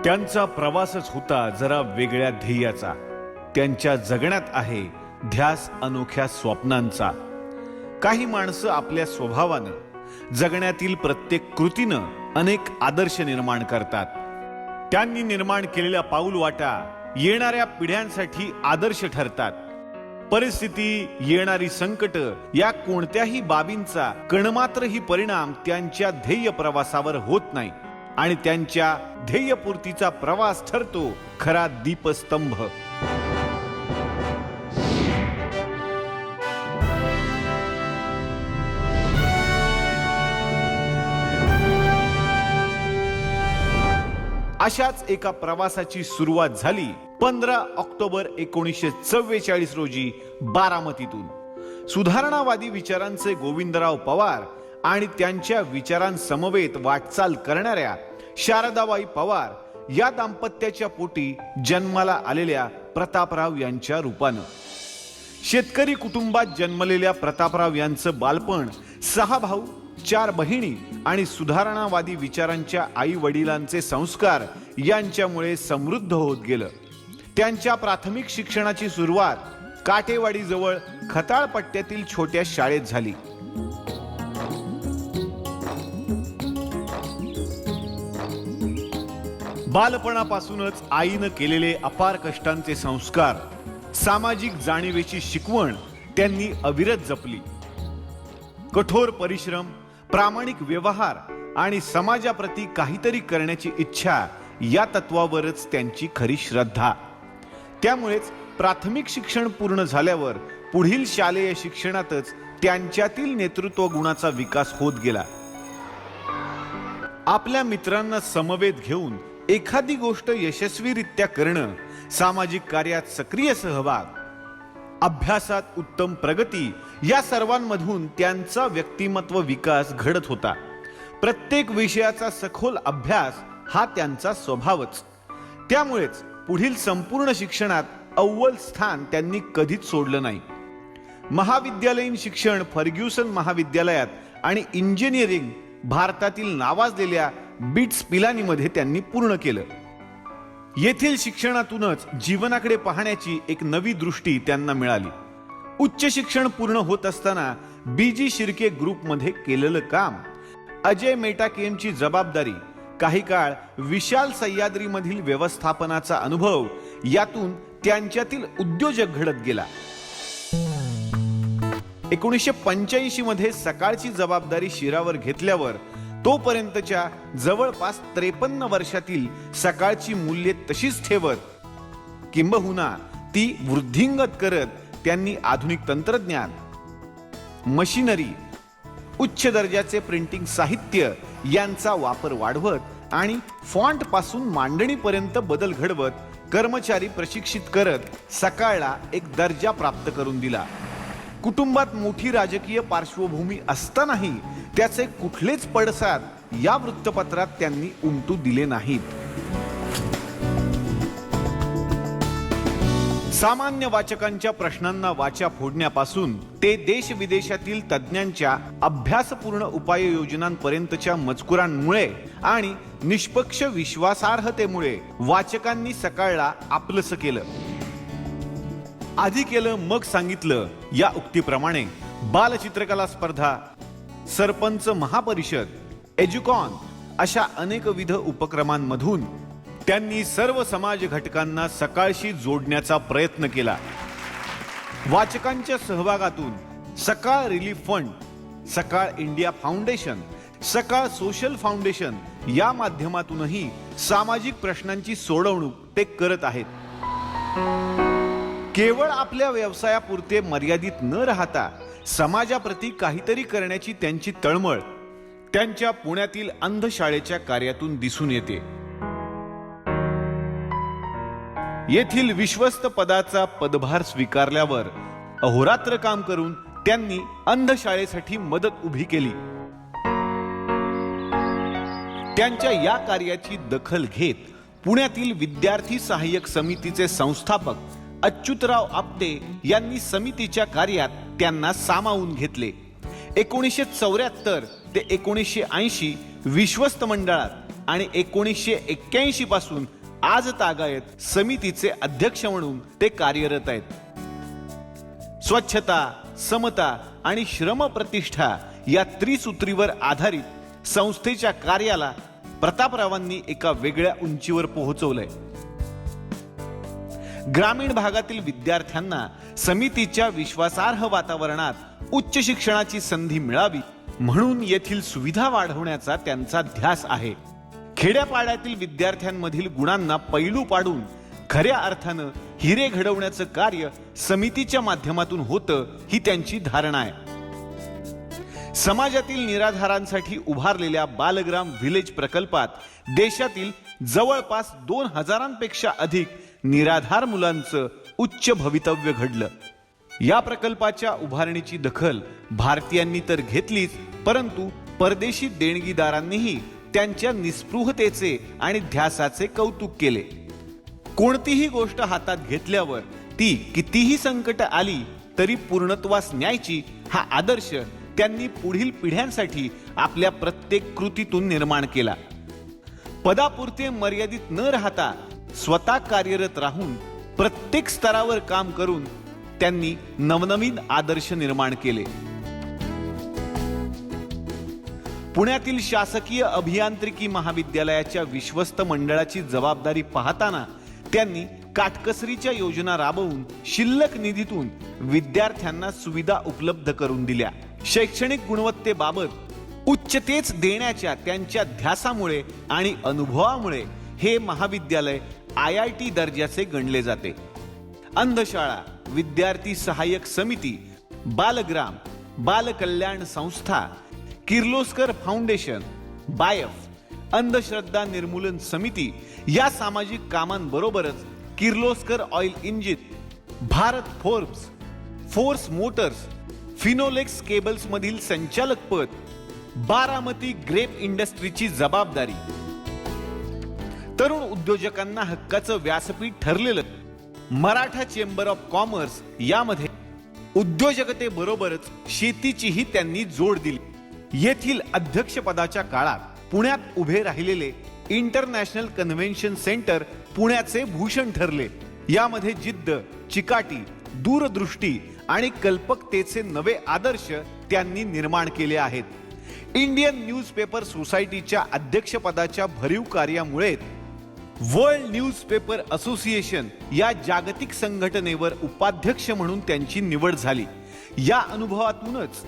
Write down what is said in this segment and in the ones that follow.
त्यांचा प्रवासच होता जरा वेगळ्या ध्येयाचा। त्यांच्या जगण्यात आहे ध्यास अनोख्या स्वप्नांचा। काही माणसं आपल्या स्वभावानं जगण्यातील प्रत्येक कृतीनं अनेक आदर्श निर्माण करतात। त्यांनी निर्माण केलेल्या पाऊलवाटा येणाऱ्या पिढ्यांसाठी आदर्श ठरतात। परिस्थिती, येणारी संकट या कोणत्याही बाबींचा कणमात्रही परिणाम त्यांच्या ध्येय प्रवासावर होत नाही आणि त्यांच्या ध्येयपूर्तीचा प्रवास ठरतो खरा दीपस्तंभ। अशाच एका प्रवासाची सुरुवात झाली 15 ऑक्टोबर 1944 रोजी बारामतीतून। सुधारणावादी विचारांचे गोविंदराव पवार आणि त्यांच्या विचारांसमवेत वाटचाल करणाऱ्या शारदाबाई पवार या दाम्पत्याच्या पोटी जन्माला आलेल्या प्रतापराव यांच्या रूपानं। शेतकरी कुटुंबात जन्मलेल्या प्रतापराव यांचं बालपण 6 भाऊ 4 बहिणी आणि सुधारणावादी विचारांच्या आई वडिलांचे संस्कार यांच्यामुळे समृद्ध होत गेलं। त्यांच्या प्राथमिक शिक्षणाची सुरुवात काटेवाडी जवळ खताळ पट्ट्यातील छोट्या शाळेत झाली। बालपणापासूनच आईनं केलेले अपार कष्टांचे संस्कार, सामाजिक जाणीवेची शिकवण त्यांनी अविरत जपली। कठोर परिश्रम, प्रामाणिक व्यवहार आणि समाजाप्रती काहीतरी करण्याची इच्छा या तत्वावरच त्यांची खरी श्रद्धा। त्यामुळेच प्राथमिक शिक्षण पूर्ण झाल्यावर पुढील शालेय शिक्षणातच त्यांच्यातील नेतृत्व गुणाचा विकास होत गेला। आपल्या मित्रांना समवेत घेऊन एखादी गोष्ट यशस्वीरित्या करणं, सामाजिक कार्यात सक्रिय सहभाग, अभ्यासात उत्तम प्रगती या सर्वांमधून त्यांचा व्यक्तिमत्व विकास घडत होता। प्रत्येक विषयाचा सखोल अभ्यास हा त्यांचा स्वभावच। त्यामुळेच पुढील संपूर्ण शिक्षणात अव्वल स्थान त्यांनी कधीच सोडलं नाही। महाविद्यालयीन शिक्षण फर्ग्युसन महाविद्यालयात आणि इंजिनिअरिंग भारतातील नावाजलेल्या बिट्स पिलानीमध्ये त्यांनी पूर्ण केलं। येथील शिक्षणातूनच जीवनाकडे पाहण्याची एक नवी दृष्टी त्यांना मिळाली। उच्च शिक्षण पूर्ण होत असताना बीजी शिर्के ग्रुपमध्ये केलेलं काम, अजय मेटाकेमची जबाबदारी, काही काळ विशाल सह्याद्रीमधील व्यवस्थापनाचा अनुभव यातून त्यांच्यातील उद्योजक घडत गेला। 1985 मध्ये सकाळची जबाबदारी शिरावर घेतल्यावर तोपर्यंतच्या जवळपास 53 वर्षातील सकाळची मूल्ये तशीच ठेवत, किंबहुना ती वृद्धिंगत करत त्यांनी आधुनिक तंत्रज्ञान, मशिनरी, उच्च दर्जाचे प्रिंटिंग साहित्य यांचा वापर वाढवत आणि फॉन्ट पासून मांडणीपर्यंत बदल घडवत कर्मचारी प्रशिक्षित करत सकाळला एक दर्जा प्राप्त करून दिला। कुटुंबात मोठी राजकीय पार्श्वभूमी असतानाही त्याचे कुठलेच पडसाद या वृत्तपत्रात त्यांनी उमटू दिले नाहीत। सामान्य वाचकांच्या प्रश्नांना वाचा फोडण्यापासून ते देश विदेशातील तज्ञांच्या अभ्यासपूर्ण उपाययोजनांपर्यंतच्या मजकुरांमुळे आणि निष्पक्ष विश्वासार्हतेमुळे वाचकांनी सकाळला आपलंसं केलं। आधी केलं मग सांगितलं या उक्तीप्रमाणे बालचित्रकला स्पर्धा, सरपंच महापरिषद, एज्युकॉन अशा अनेकविध उपक्रमांमधून त्यांनी सर्व समाज घटकांना सकाळशी जोडण्याचा प्रयत्न केला। वाचकांच्या सहभागातून सकाळ रिलीफ फंड, सकाळ इंडिया फाउंडेशन, सकाळ सोशल फाउंडेशन या माध्यमातूनही सामाजिक प्रश्नांची सोडवणूक ते करत आहेत। केवळ आपल्या व्यवसायापुरते मर्यादित न राहता समाजाप्रती काहीतरी करण्याची त्यांची तळमळ त्यांच्या पुण्यातील अंधशाळेच्या कार्यातून दिसून येते। येथील विश्वस्त पदाचा पदभार स्वीकारल्यावर अहोरात्र काम करून त्यांनी अंधशाळेसाठी मदत उभी केली। त्यांच्या या कार्याची दखल घेत पुण्यातील विद्यार्थी सहाय्यक समितीचे संस्थापक अच्युतराव आपटे यांनी समितीच्या कार्यात त्यांना सामावून घेतले। 1974 ते 1980 विश्वस्त मंडळात आणि 1981 पासून आज तागायत समितीचे अध्यक्ष म्हणून ते कार्यरत आहेत. स्वच्छता, समता आणि श्रम प्रतिष्ठा या त्रिसूत्रीवर आधारित संस्थेच्या कार्याला प्रतापरावांनी एका वेगळ्या उंचीवर पोहोचवलंय. ग्रामीण भागातील विद्यार्थ्यांना समितीच्या विश्वासार्ह वातावरणात उच्च शिक्षणाची संधी मिळावी म्हणून येथील सुविधा वाढवण्याचा त्यांचा ध्यास आहे. खेड्यापाड्यातील विद्यार्थ्यांमधील गुणांना पैलू पाडून खऱ्या अर्थानं हिरे घडवण्याचं कार्य समितीच्या माध्यमातून होतं ही त्यांची धारणा आहे. समाजातील निराधारांसाठी उभारलेल्या बालग्राम व्हिलेज प्रकल्पात देशातील जवळपास 2000पेक्षा अधिक निराधार मुलांचं उच्च भवितव्य घडलं. या प्रकल्पाच्या उभारणीची दखल भारतीयांनी तर घेतलीच, परंतु परदेशी देणगीदारांनीही त्यांच्या निस्पृहतेचे आणि ध्यासाचे कौतुक केले. कोणतीही गोष्ट हातात घेतल्यावर ती कितीही संकट आली तरी पूर्णत्वास न्यायची हा आदर्श त्यांनी पुढील पिढ्यांसाठी आपल्या प्रत्येक कृतीतून निर्माण केला. पदापुरते मर्यादित न राहता स्वतः कार्यरत राहून प्रत्येक स्तरावर काम करून त्यांनी नवनवीन आदर्श निर्माण केले. पुण्यातील शासकीय अभियांत्रिकी महाविद्यालयाच्या विश्वस्त मंडळाची जबाबदारी पाहताना त्यांनी काटकसरीच्या योजना राबवून शिल्लक निधीतून विद्यार्थ्यांना सुविधा उपलब्ध करून दिल्या. शैक्षणिक गुणवत्तेबाबत उच्चतेच देण्याच्या त्यांच्या ध्यासामुळे आणि अनुभवामुळे हे महाविद्यालय IIT दर्जाचे गणले जाते. अंधशाळा, विद्यार्थी सहाय्यक समिती, बालग्राम, बालकल्याण संस्था, किर्लोस्कर फाउंडेशन, बायफ, अंधश्रद्धा निर्मूलन समिती या सामाजिक कामांबरोबरच Kirloskar Oil Engine, Bharat Force Motors, Finolex Cables मधील संचालक पद, बारामती ग्रेप इंडस्ट्रीची जबाबदारी, तरुण उद्योजकांना हक्काचं व्यासपीठ ठरलेलं मराठा चेंबर ऑफ कॉमर्स यामध्ये उद्योजकतेबरोबरच शेतीचीही त्यांनी जोड दिली. येथील अध्यक्षपदाच्या काळात पुण्यात उभे राहिलेले इंटरनॅशनल कन्व्हेन्शन सेंटर पुण्याचे भूषण ठरले. यामध्ये जिद्द, चिकाटी, दूरदृष्टी आणि कल्पकतेचे नवे आदर्श त्यांनी निर्माण केले आहेत. इंडियन न्यूजपेपर सोसायटीच्या अध्यक्षपदाच्या भरीव कार्यामुळे वर्ल्ड न्यूजपेपर असोसिएशन या जागतिक संघटनेवर उपाध्यक्ष म्हणून त्यांची निवड झाली. या अनुभवातूनच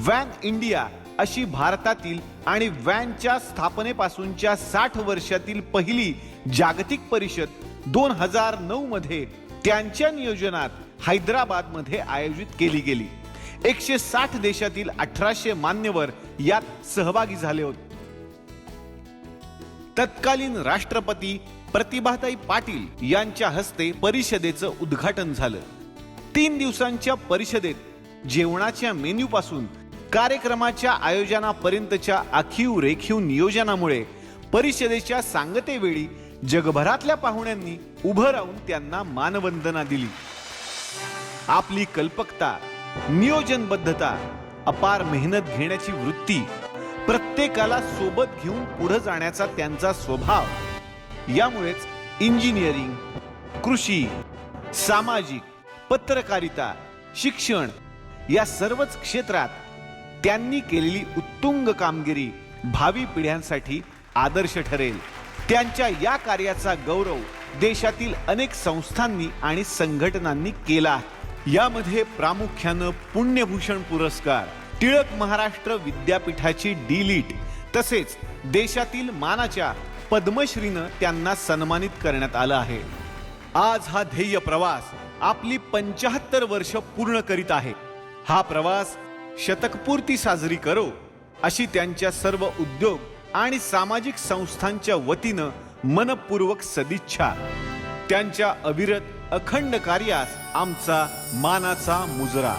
वॅन इंडिया अशी भारतातील आणि वॅनच्या स्थापनेपासूनच्या 60 वर्षातील पहिली जागतिक परिषद 2009 मध्ये त्यांच्या नियोजनात हैदराबाद मध्ये आयोजित केली गेली. 160 देशातील 1800 मान्यवर यात सहभागी झाले होते. तत्कालीन राष्ट्रपती प्रतिभाताई पाटील यांच्या हस्ते परिषदेचं उद्घाटन झालं. 3 दिवसांच्या परिषदेत जेवणाच्या मेन्यू पासून कार्यक्रमाच्या आयोजनापर्यंतच्या आखीव रेखीव नियोजनामुळे परिषदेच्या सांगतेवेळी जगभरातल्या पाहुण्यांनी उभं राहून त्यांना मानवंदना दिली. आपली कल्पकता, नियोजनबद्धता, अपार मेहनत घेण्याची वृत्ती, प्रत्येकाला सोबत घेऊन पुढे जाण्याचा त्यांचा स्वभाव यामुळेच इंजिनिअरिंग, कृषी, सामाजिक, पत्रकारिता, शिक्षण या सर्वच क्षेत्रात त्यांनी केलेली उत्तुंग कामगिरी भावी पिढ्यांसाठी आदर्श ठरेल. त्यांच्या या कार्याचा गौरव देशातील अनेक संस्थांनी आणि संघटनांनी केला. यामध्ये प्रामुख्यानं पुण्यभूषण पुरस्कार, टिळक महाराष्ट्र विद्यापीठाची D.Litt तसेच देशातील मानाच्या पद्मश्रीनं त्यांना सन्मानित करण्यात आलं आहे. आज हा ध्येय प्रवास आपली 75 वर्ष पूर्ण करीत आहे. हा प्रवास शतकपूर्ती साजरी करो अशी त्यांच्या सर्व उद्योग आणि सामाजिक संस्थांच्या वतीनं मनपूर्वक सदिच्छा. त्यांच्या अविरत अखंड कार्यास आमचा मानाचा मुजरा.